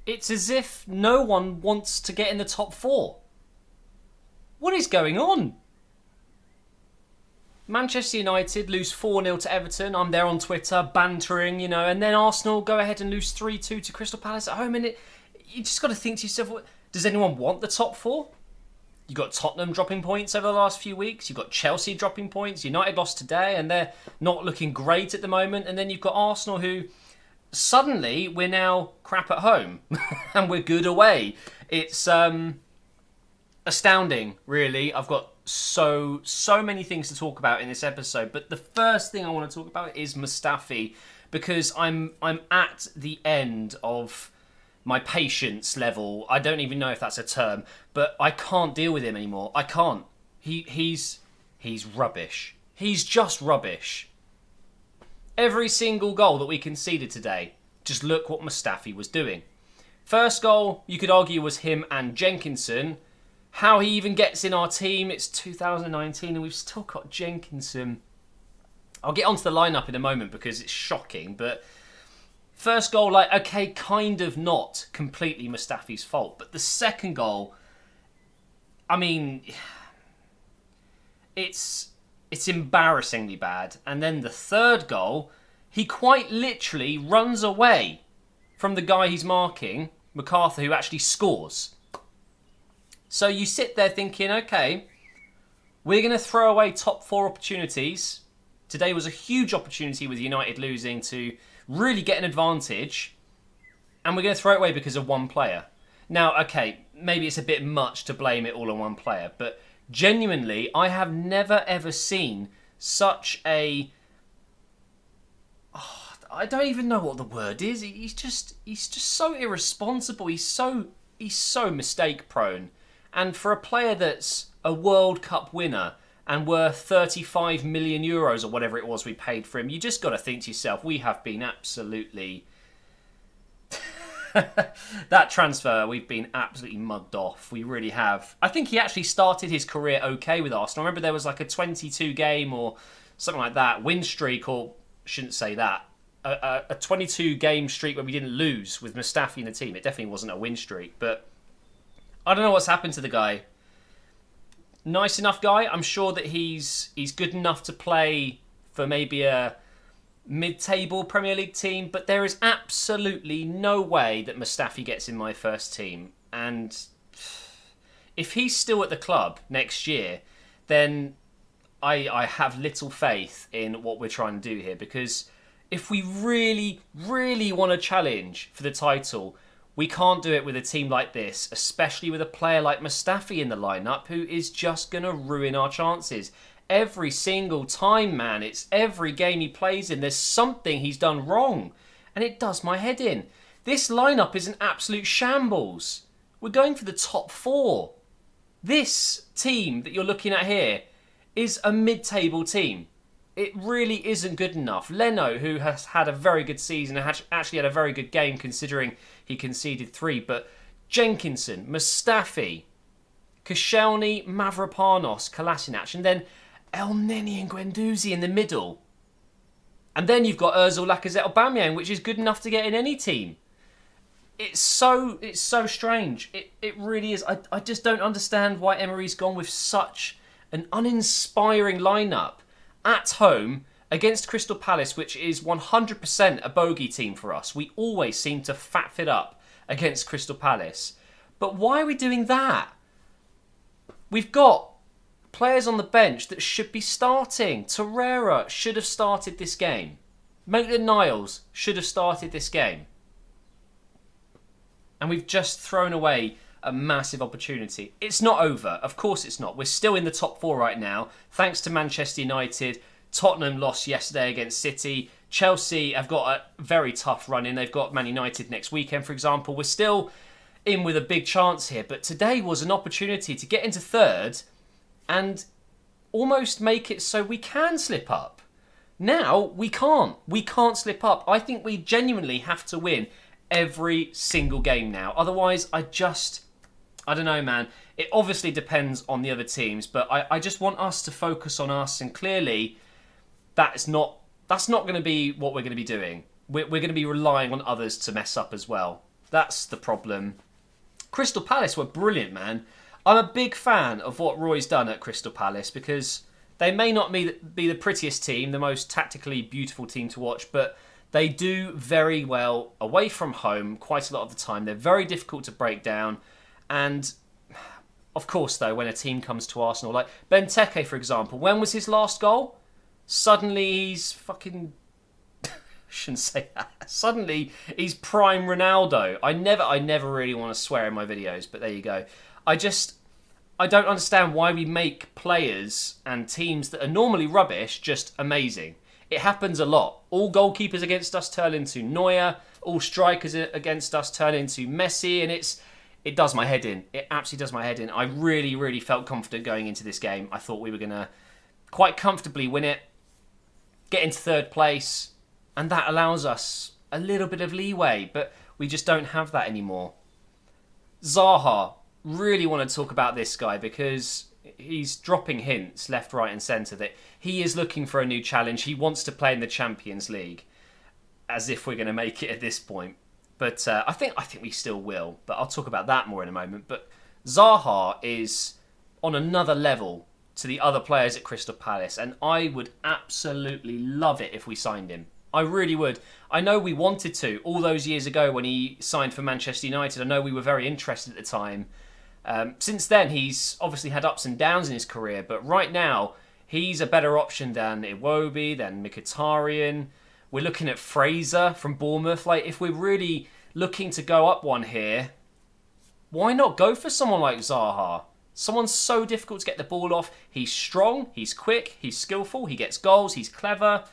It's as if no one wants to get in the top four. What is going on? Manchester United lose 4-0 to Everton. I'm there on Twitter bantering, and then Arsenal go ahead and lose 3-2 to Crystal Palace at home. And you just got to think to yourself, does anyone want the top four? You've got Tottenham dropping points over the last few weeks. You've got Chelsea dropping points. United lost today and they're not looking great at the moment. And then you've got Arsenal who suddenly we're now crap at home and we're good away. It's astounding, really. I've got so many things to talk about in this episode. But the first thing I want to talk about is Mustafi, because I'm at the end of my patience level. I don't even know if that's a term, but I can't deal with him anymore. I can't. He's rubbish. He's just rubbish. Every single goal that we conceded today, just look what Mustafi was doing. First goal, you could argue, was him and Jenkinson. How he even gets in our team, it's 2019 and we've still got Jenkinson. I'll get onto the lineup in a moment because it's shocking, but first goal, okay, kind of not completely Mustafi's fault. But the second goal, I mean, it's embarrassingly bad. And then the third goal, he quite literally runs away from the guy he's marking, MacArthur, who actually scores. So you sit there thinking, okay, we're going to throw away top four opportunities. Today was a huge opportunity with United losing to really get an advantage, and we're going to throw it away because of one player. Now, okay, maybe it's a bit much to blame it all on one player, but genuinely, I have never ever seen such a... I don't even know what the word is. He's just so irresponsible. He's so mistake prone. And for a player that's a World Cup winner and worth 35 million euros or whatever it was we paid for him, you just got to think to yourself, we have been absolutely... that transfer, we've been absolutely mugged off. We really have. I think he actually started his career okay with Arsenal. I remember there was like a 22 game or something like that, win streak, or shouldn't say that, a 22 game streak where we didn't lose with Mustafi in the team. It definitely wasn't a win streak, but I don't know what's happened to the guy. Nice enough guy. I'm sure that he's good enough to play for maybe a mid-table Premier League team, but there is absolutely no way that Mustafi gets in my first team. And if he's still at the club next year, then I have little faith in what we're trying to do here, because if we really, really want to challenge for the title, we can't do it with a team like this, especially with a player like Mustafi in the lineup who is just going to ruin our chances. Every single time, man. It's every game he plays in. There's something he's done wrong. And it does my head in. This lineup is an absolute shambles. We're going for the top four. This team that you're looking at here is a mid-table team. It really isn't good enough. Leno, who has had a very good season, actually had a very good game considering he conceded 3. But Jenkinson, Mustafi, Koscielny, Mavropanos, Kolasinac, and then El Neni and Guendouzi in the middle. And then you've got Ozil, Lacazette, Aubameyang, which is good enough to get in any team. It's so strange. It really is. I just don't understand why Emery's gone with such an uninspiring lineup at home against Crystal Palace, which is 100% a bogey team for us. We always seem to fat fit up against Crystal Palace. But why are we doing that? We've got players on the bench that should be starting. Torreira should have started this game. Maitland-Niles should have started this game. And we've just thrown away a massive opportunity. It's not over. Of course it's not. We're still in the top four right now, thanks to Manchester United. Tottenham lost yesterday against City. Chelsea have got a very tough run in. They've got Man United next weekend, for example. We're still in with a big chance here, but today was an opportunity to get into third and almost make it so we can slip up. Now, we can't. We can't slip up. I think we genuinely have to win every single game now. Otherwise, I don't know, man. It obviously depends on the other teams, but I just want us to focus on us, and clearly that's not going to be what we're going to be doing. We're going to be relying on others to mess up as well. That's the problem. Crystal Palace were brilliant, man. I'm a big fan of what Roy's done at Crystal Palace because they may not be the prettiest team, the most tactically beautiful team to watch, but they do very well away from home quite a lot of the time. They're very difficult to break down. And of course, though, when a team comes to Arsenal, like Benteke, for example, when was his last goal? Suddenly he's fucking... shouldn't say that. Suddenly he's prime Ronaldo. I never really want to swear in my videos, but there you go. I don't understand why we make players and teams that are normally rubbish just amazing. It happens a lot. All goalkeepers against us turn into Neuer. All strikers against us turn into Messi, and it does my head in. It absolutely does my head in. I really, really felt confident going into this game. I thought we were going to quite comfortably win it, get into third place, and that allows us a little bit of leeway, but we just don't have that anymore. Zaha, really want to talk about this guy because he's dropping hints left, right and centre that he is looking for a new challenge. He wants to play in the Champions League, as if we're going to make it at this point. But I think we still will, but I'll talk about that more in a moment. But Zaha is on another level to the other players at Crystal Palace, and I would absolutely love it if we signed him. I really would. I know we wanted to all those years ago when he signed for Manchester United. I know we were very interested at the time. Since then, he's obviously had ups and downs in his career, but right now, he's a better option than Iwobi, than Mkhitaryan. We're looking at Fraser from Bournemouth. Like, if we're really looking to go up one here, why not go for someone like Zaha? Someone's so difficult to get the ball off. He's strong, he's quick, he's skillful, he gets goals, he's clever.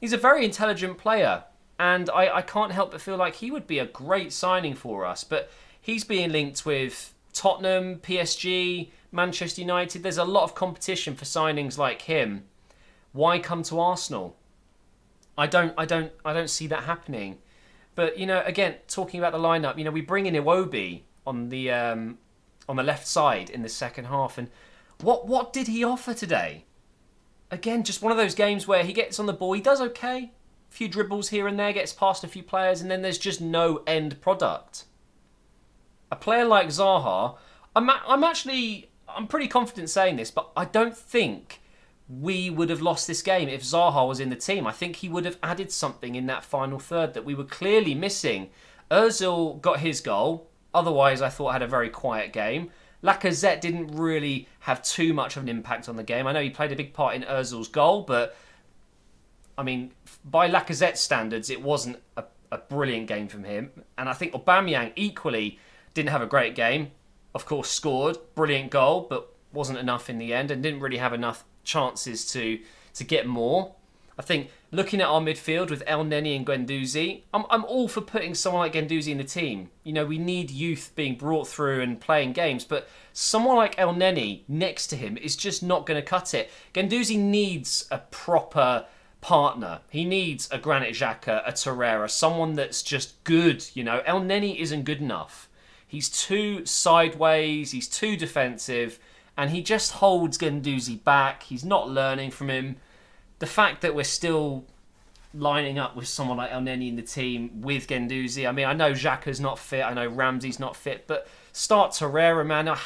He's a very intelligent player, and I can't help but feel like he would be a great signing for us. But he's being linked with Tottenham, PSG, Manchester United. There's a lot of competition for signings like him. Why come to Arsenal? I don't see that happening. But again, talking about the lineup, we bring in Iwobi on the left side in the second half, and what did he offer today? Again, just one of those games where he gets on the ball, he does okay, a few dribbles here and there, gets past a few players, and then there's just no end product. A player like Zaha, I'm pretty confident saying this, but I don't think we would have lost this game if Zaha was in the team. I think he would have added something in that final third that we were clearly missing. Ozil got his goal, otherwise I thought had a very quiet game. Lacazette didn't really have too much of an impact on the game. I know he played a big part in Ozil's goal, but I mean, by Lacazette's standards, it wasn't a brilliant game from him. And I think Aubameyang equally didn't have a great game. Of course, scored, brilliant goal, but wasn't enough in the end and didn't really have enough chances to get more. I think looking at our midfield with El Neni and Guendouzi, I'm all for putting someone like Guendouzi in the team. We need youth being brought through and playing games, but someone like El Neni next to him is just not going to cut it. Guendouzi needs a proper partner. He needs a Granit Xhaka, a Torreira, someone that's just good. El Neni isn't good enough. He's too sideways, he's too defensive, and he just holds Guendouzi back. He's not learning from him. The fact that we're still lining up with someone like El Neni in the team with Guendouzi. I mean, I know Xhaka's not fit. I know Ramsey's not fit. But start Torreira, man. I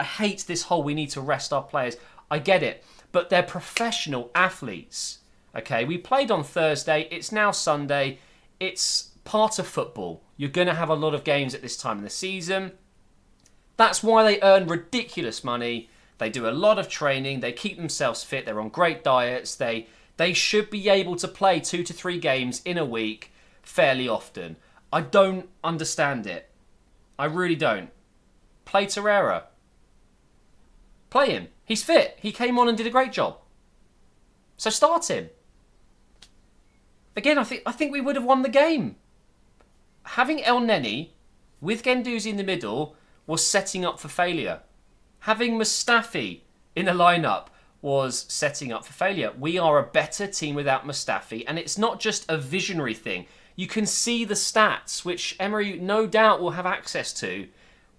hate this whole we need to rest our players. I get it. But they're professional athletes. Okay, we played on Thursday. It's now Sunday. It's part of football. You're going to have a lot of games at this time of the season. That's why they earn ridiculous money. They do a lot of training. They keep themselves fit. They're on great diets. They should be able to play 2 to 3 games in a week fairly often. I don't understand it. I really don't. Play Torreira. Play him. He's fit. He came on and did a great job. So start him. Again, I think we would have won the game. Having El Neni with Guendouzi in the middle was setting up for failure. Having Mustafi in the lineup was setting up for failure. We are a better team without Mustafi, and it's not just a visionary thing. You can see the stats, which Emery no doubt will have access to.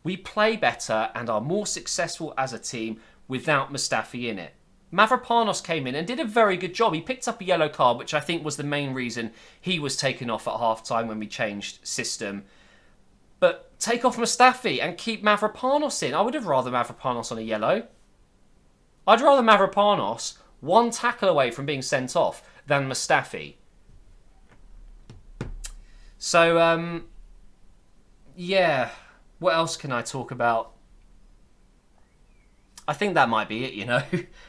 We play better and are more successful as a team without Mustafi in it. Mavropanos came in and did a very good job. He picked up a yellow card, which I think was the main reason he was taken off at half-time when we changed system. take off Mustafi and keep Mavropanos in. I would have rather Mavropanos on a yellow. I'd rather Mavropanos one tackle away from being sent off than Mustafi. So, yeah. What else can I talk about? I think that might be it, you know.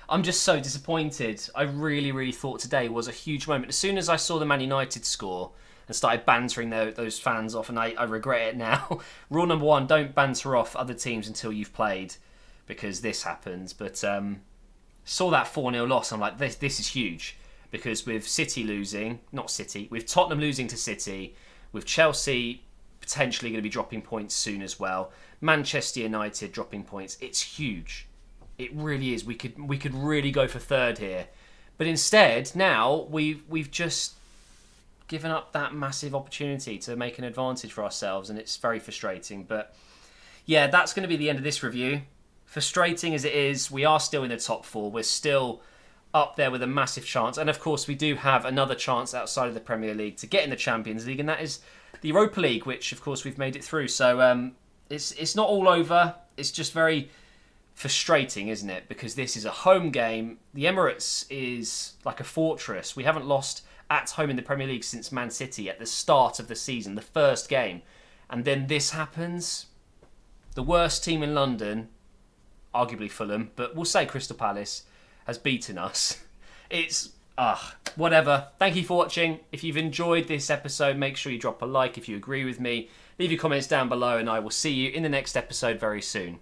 I'm just so disappointed. I really, really thought today was a huge moment. As soon as I saw the Man United score and started bantering those fans off, and I regret it now. Rule number 1, don't banter off other teams until you've played, because this happens. But saw that 4-0 loss, I'm like, this is huge. Because with City losing, not City, with Tottenham losing to City, with Chelsea potentially going to be dropping points soon as well, Manchester United dropping points, it's huge. It really is. We could really go for third here. But instead, now we've just given up that massive opportunity to make an advantage for ourselves, and it's very frustrating. But yeah, that's going to be the end of this review. Frustrating as it is, we are still in the top 4. We're still up there with a massive chance. And of course, we do have another chance outside of the Premier League to get in the Champions League, and that is the Europa League, which of course we've made it through. So it's not all over. It's just very frustrating, isn't it? Because this is a home game. The Emirates is like a fortress. We haven't lost at home in the Premier League since Man City at the start of the season, the first game. And then this happens. The worst team in London, arguably Fulham, but we'll say Crystal Palace, has beaten us. It's, whatever. Thank you for watching. If you've enjoyed this episode, make sure you drop a like if you agree with me. Leave your comments down below, and I will see you in the next episode very soon.